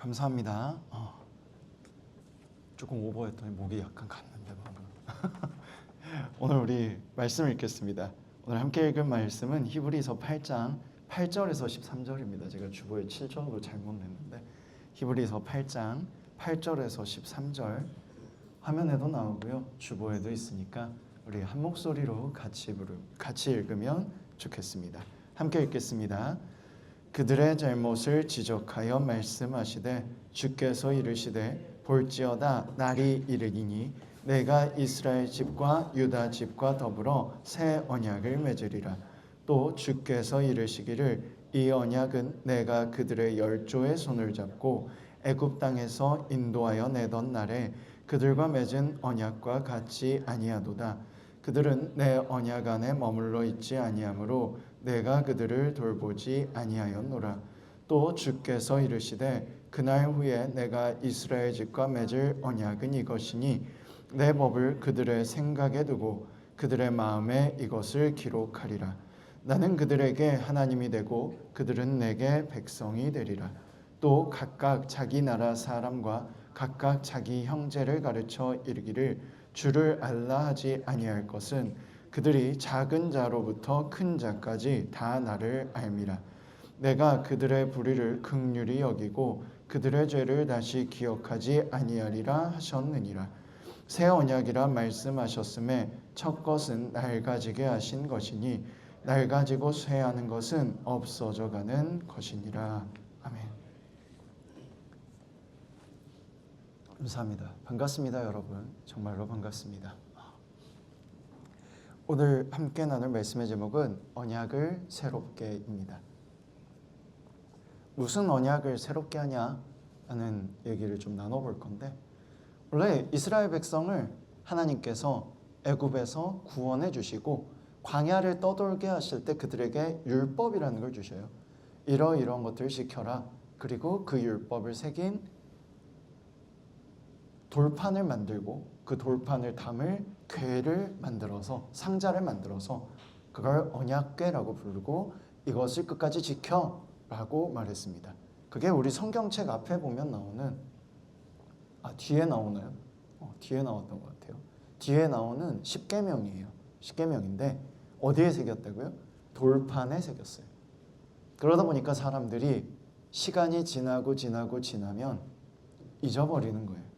감사합니다. 조금 오버했더니 목이 약간 갔는데 방금. 오늘 우리 말씀을 읽겠습니다. 오늘 함께 읽은 말씀은 히브리서 8장 8절에서 13절입니다. 제가 주보에 7절로 잘못 냈는데 히브리서 8장 8절에서 13절 화면에도 나오고요. 주보에도 있으니까 우리 한 목소리로 같이 읽으면 좋겠습니다. 함께 읽겠습니다. 그들의 잘못을 지적하여 말씀하시되 주께서 이르시되 볼지어다 날이 이르리니 내가 이스라엘 집과 유다 집과 더불어 새 언약을 맺으리라. 또 주께서 이르시기를 이 언약은 내가 그들의 열조의 손을 잡고 애굽 땅에서 인도하여 내던 날에 그들과 맺은 언약과 같지 아니하도다. 그들은 내 언약 안에 머물러 있지 아니하므로 내가 그들을 돌보지 아니하였노라. 또 주께서 이르시되 그날 후에 내가 이스라엘 집과 맺을 언약은 이것이니 내 법을 그들의 생각에 두고 그들의 마음에 이것을 기록하리라. 나는 그들에게 하나님이 되고 그들은 내게 백성이 되리라. 또 각각 자기 나라 사람과 각각 자기 형제를 가르쳐 이르기를 주를 알라 하지 아니할 것은 그들이 작은 자로부터 큰 자까지 다 나를 알미라. 내가 그들의 불의를 긍휼히 여기고 그들의 죄를 다시 기억하지 아니하리라 하셨느니라. 새 언약이라 말씀하셨음에 첫 것은 낡아지게 하신 것이니 낡아지고 쇠하는 것은 없어져 가는 것이니라. 아멘. 감사합니다. 반갑습니다, 여러분. 정말로 반갑습니다. 오늘 함께 나눌 말씀의 제목은 언약을 새롭게입니다. 무슨 언약을 새롭게 하냐라는 얘기를 좀 나눠볼 건데, 원래 이스라엘 백성을 하나님께서 애굽에서 구원해 주시고 광야를 떠돌게 하실 때 그들에게 율법이라는 걸 주셔요. 이러이러한 것들을 지켜라. 그리고 그 율법을 새긴 돌판을 만들고 그 돌판을 담을 궤를 만들어서 상자를 만들어서 그걸 언약궤라고 부르고 이것을 끝까지 지켜라고 말했습니다. 그게 우리 성경책 앞에 보면 나오는 뒤에 나오나요? 뒤에 나왔던 것 같아요. 뒤에 나오는 십계명이에요. 십계명인데 어디에 새겼다고요? 돌판에 새겼어요. 그러다 보니까 사람들이 시간이 지나면 잊어버리는 거예요.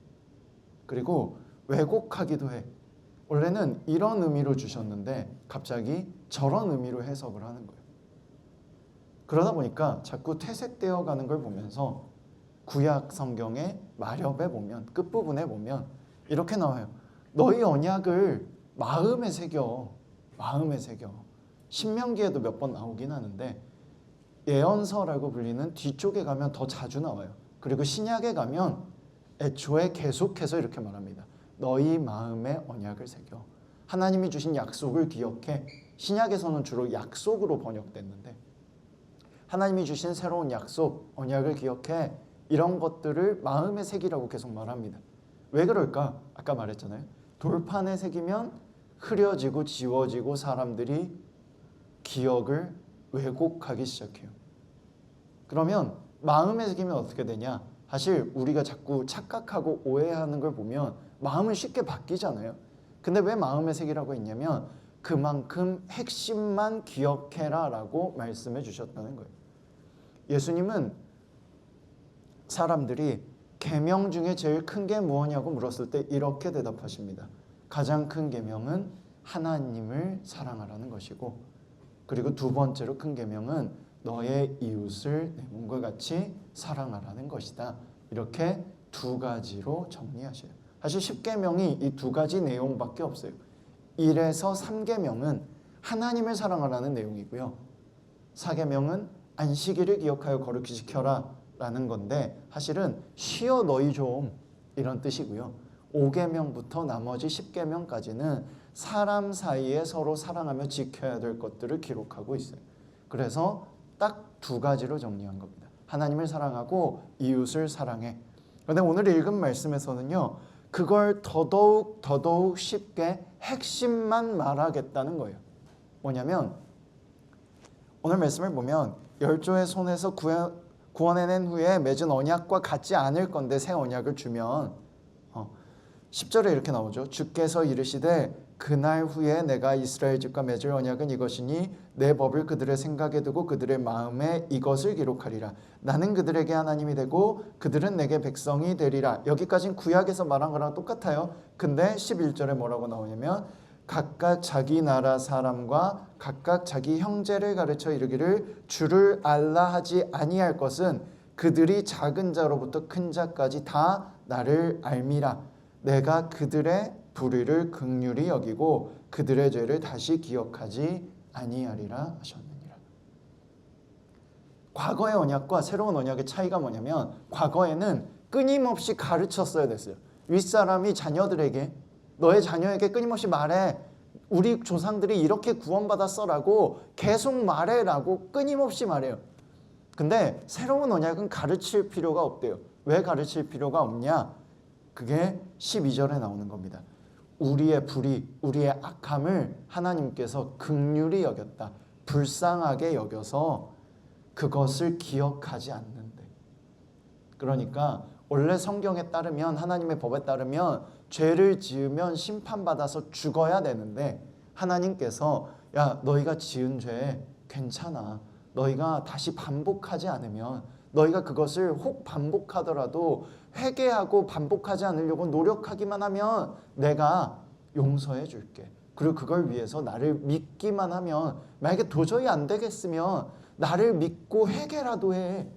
그리고 왜곡하기도 해. 원래는 이런 의미로 주셨는데 갑자기 저런 의미로 해석을 하는 거예요. 그러다 보니까 자꾸 퇴색되어 가는 걸 보면서 구약 성경의 마렵에 보면 끝부분에 보면 이렇게 나와요. 너희 언약을 마음에 새겨. 마음에 새겨. 신명기에도 몇 번 나오긴 하는데 예언서라고 불리는 뒤쪽에 가면 더 자주 나와요. 그리고 신약에 가면 애초에 계속해서 이렇게 말합니다. 너희 마음에 언약을 새겨. 하나님이 주신 약속을 기억해. 신약에서는 주로 약속으로 번역됐는데 하나님이 주신 새로운 약속, 언약을 기억해. 이런 것들을 마음에 새기라고 계속 말합니다. 왜 그럴까? 아까 말했잖아요. 돌판에 새기면 흐려지고 지워지고 사람들이 기억을 왜곡하기 시작해요. 그러면 마음에 새기면 어떻게 되냐? 사실 우리가 자꾸 착각하고 오해하는 걸 보면 마음은 쉽게 바뀌잖아요. 근데 왜 마음에 새기라고 했냐면 그만큼 핵심만 기억해라 라고 말씀해 주셨다는 거예요. 예수님은 사람들이 계명 중에 제일 큰 게 무엇이냐고 물었을 때 이렇게 대답하십니다. 가장 큰 계명은 하나님을 사랑하라는 것이고, 그리고 두 번째로 큰 계명은 너의 이웃을 내 몸과 같이 사랑하라는 것이다. 이렇게 두 가지로 정리하셔요. 사실 10계명이 이 두 가지 내용밖에 없어요. 1에서 3계명은 하나님을 사랑하라는 내용이고요. 4계명은 안식일을 기억하여 거룩히 지켜라 라는 건데 사실은 쉬어 너희 좀 이런 뜻이고요. 5계명부터 나머지 10계명까지는 사람 사이에 서로 사랑하며 지켜야 될 것들을 기록하고 있어요. 그래서 딱 두 가지로 정리한 겁니다. 하나님을 사랑하고 이웃을 사랑해. 그런데 오늘 읽은 말씀에서는요. 그걸 더더욱 쉽게 핵심만 말하겠다는 거예요. 뭐냐면 오늘 말씀을 보면 열조의 손에서 구원해낸 후에 맺은 언약과 같지 않을 건데 새 언약을 주면 10절에 이렇게 나오죠. 주께서 이르시되 그날 후에 내가 이스라엘 집과 맺을 언약은 이것이니 내 법을 그들의 생각에 두고 그들의 마음에 이것을 기록하리라. 나는 그들에게 하나님이 되고 그들은 내게 백성이 되리라. 여기까지는 구약에서 말한 거랑 똑같아요. 근데 11절에 뭐라고 나오냐면 각각 자기 나라 사람과 각각 자기 형제를 가르쳐 이르기를 주를 알라 하지 아니할 것은 그들이 작은 자로부터 큰 자까지 다 나를 알미라. 내가 그들의 불의를 긍휼히 여기고 그들의 죄를 다시 기억하지 아니하리라 하셨느니라. 과거의 언약과 새로운 언약의 차이가 뭐냐면 과거에는 끊임없이 가르쳤어야 됐어요. 윗사람이 자녀들에게 너의 자녀에게 끊임없이 말해. 우리 조상들이 이렇게 구원받았어라고 계속 말해라고 끊임없이 말해요. 근데 새로운 언약은 가르칠 필요가 없대요. 왜 가르칠 필요가 없냐? 그게 12절에 나오는 겁니다. 우리의 불의, 우리의 악함을 하나님께서 긍휼히 여겼다. 불쌍하게 여겨서 그것을 기억하지 않는데. 그러니까 원래 성경에 따르면 하나님의 법에 따르면 죄를 지으면 심판받아서 죽어야 되는데 하나님께서 야 너희가 지은 죄 괜찮아. 너희가 다시 반복하지 않으면 너희가 그것을 혹 반복하더라도 회개하고 반복하지 않으려고 노력하기만 하면 내가 용서해 줄게. 그리고 그걸 위해서 나를 믿기만 하면 만약에 도저히 안 되겠으면 나를 믿고 회개라도 해.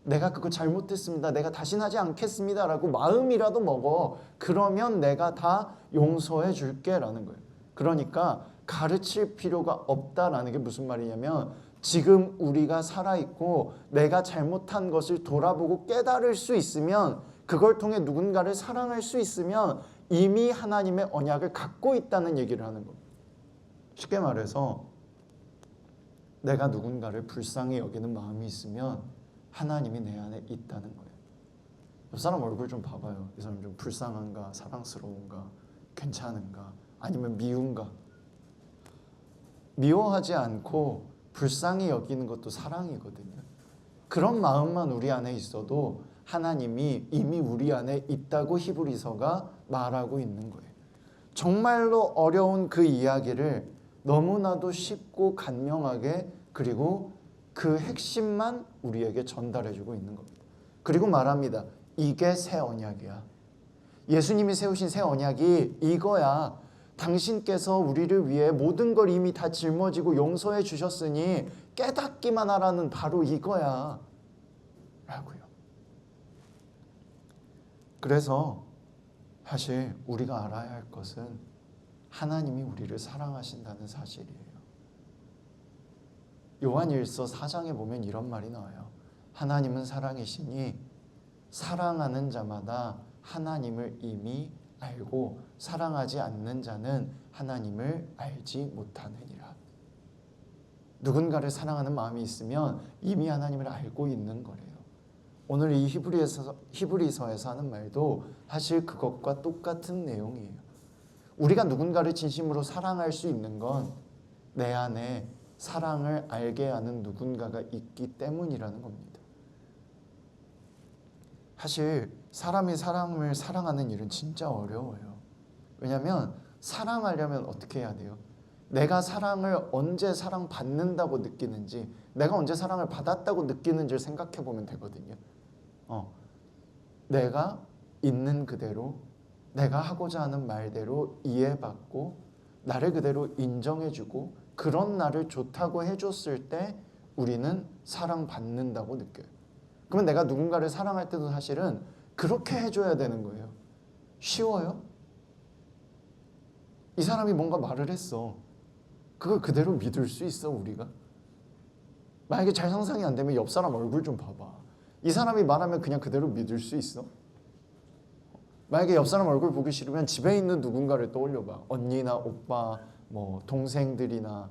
내가 그거 잘못했습니다. 내가 다시는 하지 않겠습니다. 라고 마음이라도 먹어. 그러면 내가 다 용서해 줄게 라는 거예요. 그러니까 가르칠 필요가 없다라는 게 무슨 말이냐면 지금 우리가 살아있고 내가 잘못한 것을 돌아보고 깨달을 수 있으면 그걸 통해 누군가를 사랑할 수 있으면 이미 하나님의 언약을 갖고 있다는 얘기를 하는 겁니다. 쉽게 말해서 내가 누군가를 불쌍히 여기는 마음이 있으면 하나님이 내 안에 있다는 거예요. 이 사람 얼굴 좀 봐봐요. 이 사람 좀 불쌍한가, 사랑스러운가, 괜찮은가, 아니면 미운가. 미워하지 않고 불쌍히 여기는 것도 사랑이거든요. 그런 마음만 우리 안에 있어도 하나님이 이미 우리 안에 있다고 히브리서가 말하고 있는 거예요. 정말로 어려운 그 이야기를 너무나도 쉽고 간명하게 그리고 그 핵심만 우리에게 전달해주고 있는 겁니다. 그리고 말합니다. 이게 새 언약이야. 예수님이 세우신 새 언약이 이거야. 당신께서 우리를 위해 모든 걸 이미 다 짊어지고 용서해 주셨으니 깨닫기만 하라는 바로 이거야 라고요. 그래서 사실 우리가 알아야 할 것은 하나님이 우리를 사랑하신다는 사실이에요. 요한일서 4장에 보면 이런 말이 나와요. 하나님은 사랑이시니 사랑하는 자마다 하나님을 이미 알고 사랑하지 않는 자는 하나님을 알지 못하느니라. 누군가를 사랑하는 마음이 있으면 이미 하나님을 알고 있는 거래요. 오늘 이 히브리서에서 하는 말도 사실 그것과 똑같은 내용이에요. 우리가 누군가를 진심으로 사랑할 수 있는 건 내 안에 사랑을 알게 하는 누군가가 있기 때문이라는 겁니다. 사실 사람이 사람을 사랑하는 일은 진짜 어려워요. 왜냐하면 사랑하려면 어떻게 해야 돼요? 내가 사랑을 언제 사랑받는다고 느끼는지 내가 언제 사랑을 받았다고 느끼는지를 생각해 보면 되거든요. 내가 있는 그대로 내가 하고자 하는 말대로 이해받고 나를 그대로 인정해주고 그런 나를 좋다고 해줬을 때 우리는 사랑받는다고 느껴요. 그러면 내가 누군가를 사랑할 때도 사실은 그렇게 해줘야 되는 거예요. 쉬워요? 이 사람이 뭔가 말을 했어. 그걸 그대로 믿을 수 있어 우리가? 만약에 잘 상상이 안 되면 옆 사람 얼굴 좀 봐봐. 이 사람이 말하면 그냥 그대로 믿을 수 있어? 만약에 옆 사람 얼굴 보기 싫으면 집에 있는 누군가를 떠올려봐. 언니나 오빠, 뭐 동생들이나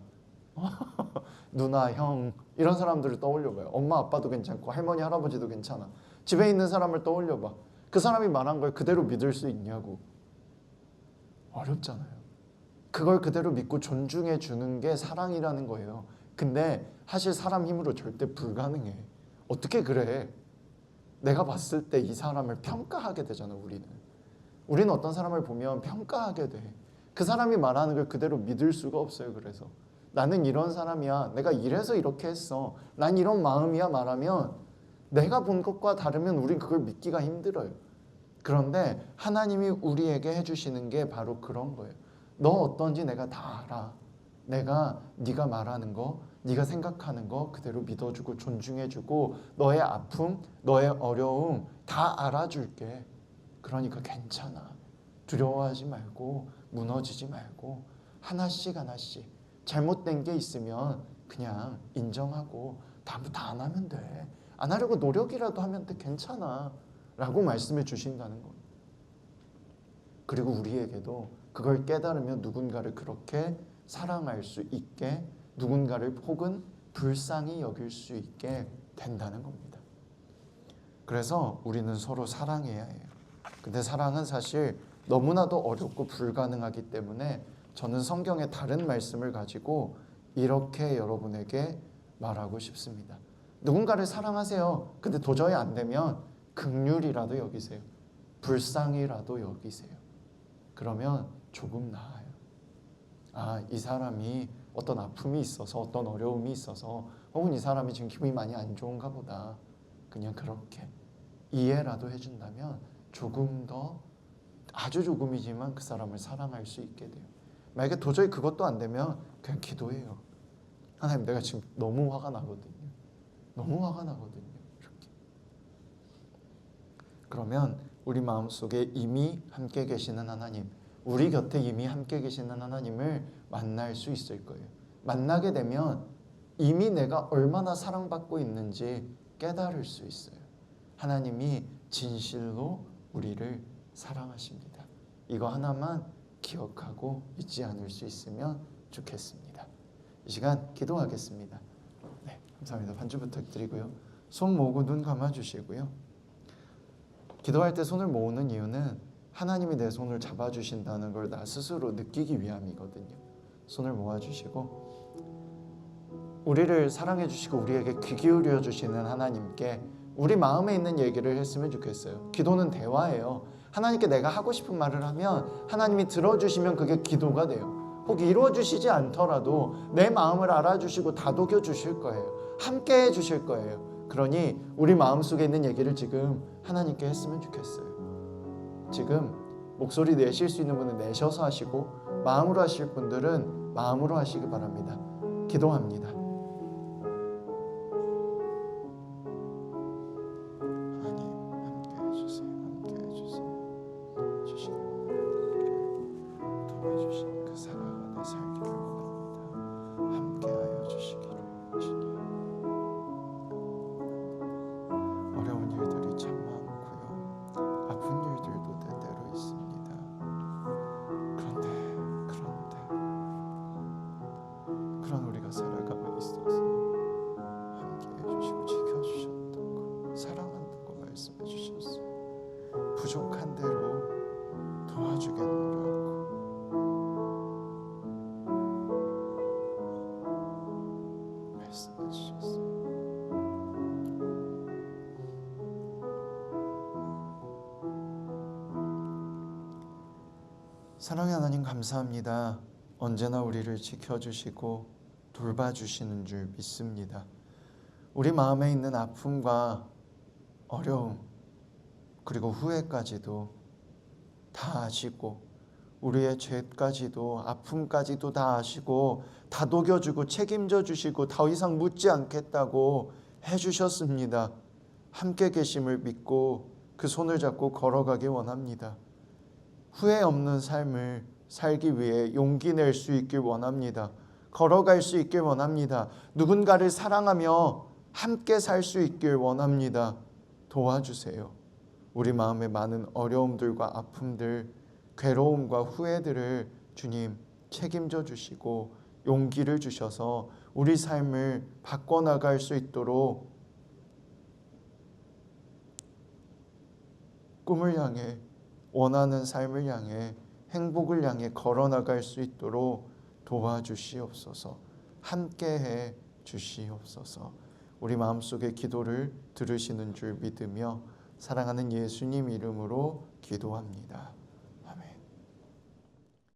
누나, 형 이런 사람들을 떠올려봐요. 엄마, 아빠도 괜찮고 할머니, 할아버지도 괜찮아. 집에 있는 사람을 떠올려봐. 그 사람이 말한 걸 그대로 믿을 수 있냐고. 어렵잖아요. 그걸 그대로 믿고 존중해 주는 게 사랑이라는 거예요. 근데 사실 사람 힘으로 절대 불가능해. 어떻게 그래? 내가 봤을 때 이 사람을 평가하게 되잖아. 우리는 어떤 사람을 보면 평가하게 돼. 그 사람이 말하는 걸 그대로 믿을 수가 없어요. 그래서 나는 이런 사람이야, 내가 이래서 이렇게 했어, 난 이런 마음이야 말하면 내가 본 것과 다르면 우린 그걸 믿기가 힘들어요. 그런데 하나님이 우리에게 해주시는 게 바로 그런 거예요. 너 어떤지 내가 다 알아. 내가 네가 말하는 거, 네가 생각하는 거 그대로 믿어주고 존중해주고 너의 아픔, 너의 어려움 다 알아줄게. 그러니까 괜찮아. 두려워하지 말고 무너지지 말고 하나씩 하나씩 잘못된 게 있으면 그냥 인정하고 다음부터 안 하면 돼. 안 하려고 노력이라도 하면 돼. 괜찮아. 라고 말씀해 주신다는 거예요. 그리고 우리에게도 그걸 깨달으면 누군가를 그렇게 사랑할 수 있게, 누군가를 혹은 불쌍히 여길 수 있게 된다는 겁니다. 그래서 우리는 서로 사랑해야 해요. 근데 사랑은 사실 너무나도 어렵고 불가능하기 때문에 저는 성경의 다른 말씀을 가지고 이렇게 여러분에게 말하고 싶습니다. 누군가를 사랑하세요. 근데 도저히 안 되면 긍휼이라도 여기세요. 불쌍히라도 여기세요. 그러면 조금 나아요. 아, 이 사람이 어떤 아픔이 있어서, 어떤 어려움이 있어서, 혹은 이 사람이 지금 기분이 많이 안 좋은가 보다. 그냥 그렇게 이해라도 해준다면 조금 더, 아주 조금이지만 그 사람을 사랑할 수 있게 돼요. 만약에 도저히 그것도 안 되면 그냥 기도해요. 하나님, 내가 지금 너무 화가 나거든요. 너무 화가 나거든요. 이렇게. 그러면 우리 마음속에 이미 함께 계시는 하나님, 우리 곁에 이미 함께 계시는 하나님을 만날 수 있을 거예요. 만나게 되면 이미 내가 얼마나 사랑받고 있는지 깨달을 수 있어요. 하나님이 진실로 우리를 사랑하십니다. 이거 하나만 기억하고 잊지 않을 수 있으면 좋겠습니다. 이 시간 기도하겠습니다. 네, 감사합니다. 반주 부탁드리고요. 손 모으고 눈 감아주시고요. 기도할 때 손을 모으는 이유는 하나님이 내 손을 잡아주신다는 걸 나 스스로 느끼기 위함이거든요. 손을 모아주시고 우리를 사랑해 주시고 우리에게 귀 기울여 주시는 하나님께 우리 마음에 있는 얘기를 했으면 좋겠어요. 기도는 대화예요. 하나님께 내가 하고 싶은 말을 하면 하나님이 들어주시면 그게 기도가 돼요. 혹 이루어주시지 않더라도 내 마음을 알아주시고 다독여 주실 거예요. 함께 해주실 거예요. 그러니 우리 마음속에 있는 얘기를 지금 하나님께 했으면 좋겠어요. 지금 목소리 내실 수 있는 분은 내셔서 하시고 마음으로 하실 분들은 마음으로 하시기 바랍니다. 기도합니다. 부족한 대로 도와주겠노라고 말씀해 주셨어요. 사랑의 하나님 감사합니다. 언제나 우리를 지켜주시고 돌봐주시는 줄 믿습니다. 우리 마음에 있는 아픔과 어려움 그리고 후회까지도 다 아시고 우리의 죄까지도 아픔까지도 다 아시고 다독여주고 책임져 주시고 더 이상 묻지 않겠다고 해주셨습니다. 함께 계심을 믿고 그 손을 잡고 걸어가기 원합니다. 후회 없는 삶을 살기 위해 용기 낼 수 있길 원합니다. 걸어갈 수 있길 원합니다. 누군가를 사랑하며 함께 살 수 있길 원합니다. 도와주세요. 우리 마음의 많은 어려움들과 아픔들, 괴로움과 후회들을 주님 책임져 주시고 용기를 주셔서 우리 삶을 바꿔나갈 수 있도록 꿈을 향해 원하는 삶을 향해 행복을 향해 걸어나갈 수 있도록 도와주시옵소서. 함께해 주시옵소서. 우리 마음속의 기도를 들으시는 줄 믿으며 사랑하는 예수님 이름으로 기도합니다.